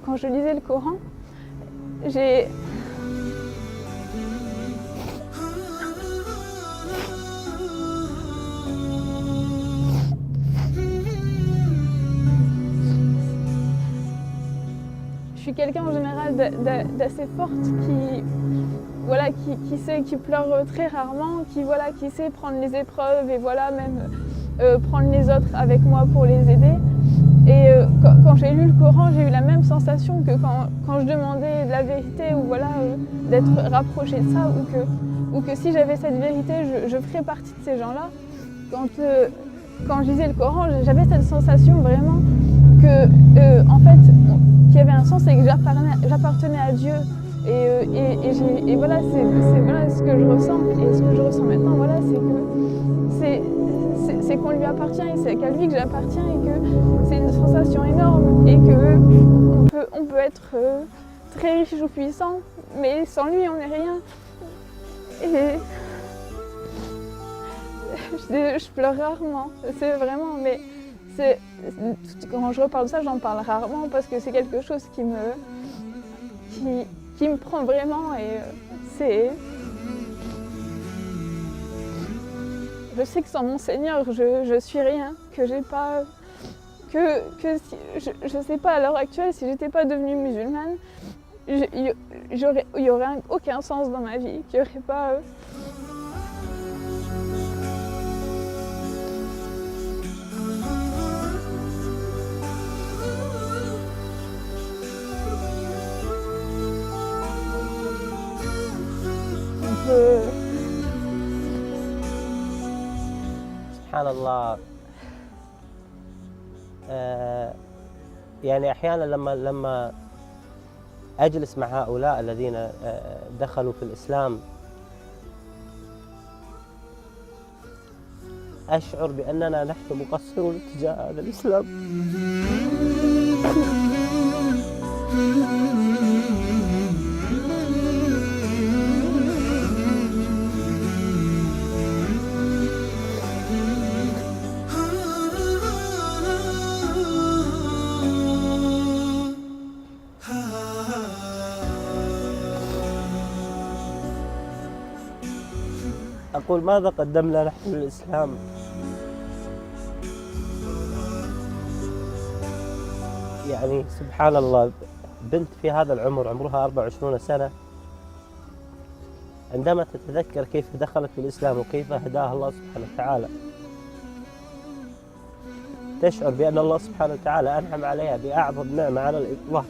quand je lisais le Coran, j'ai... Je suis quelqu'un en général d'assez forte qui pleure très rarement, qui sait prendre les épreuves et même prendre les autres avec moi pour les aider. Et quand j'ai lu le Coran, j'ai eu la même sensation que quand je demandais de la vérité ou d'être rapprochée de ça, ou que si j'avais cette vérité, je ferais partie de ces gens-là. Quand je lisais le Coran, j'avais cette sensation vraiment que, en fait, qu'il y avait un sens et que j'appartenais à Dieu. Et voilà, c'est ce que je ressens. Et ce que je ressens maintenant, voilà, c'est qu'on lui appartient et c'est qu'à lui que j'appartiens et que c'est une sensation énorme et que on peut être très riche ou puissant, mais sans lui on n'est rien. Et je pleure rarement, c'est vraiment, mais quand je reparle de ça, j'en parle rarement parce que c'est quelque chose qui me prend vraiment et c'est... Je sais que sans mon Seigneur, je suis rien, que j'ai pas... je sais pas à l'heure actuelle, si j'étais pas devenue musulmane, il y aurait aucun sens dans ma vie, qu'il y aurait pas... سبحان الله. يعني أحيانا لما أجلس مع هؤلاء الذين دخلوا في الإسلام أشعر بأننا نحن مقصرون تجاه هذا الإسلام. أقول ماذا قدمنا نحن للإسلام؟ يعني سبحان الله، بنت في هذا العمر عمرها 24 سنة عندما تتذكر كيف دخلت في الإسلام وكيف هداها الله سبحانه وتعالى تشعر بأن الله سبحانه وتعالى أنعم عليها بأعظم نعمة على الإطلاق.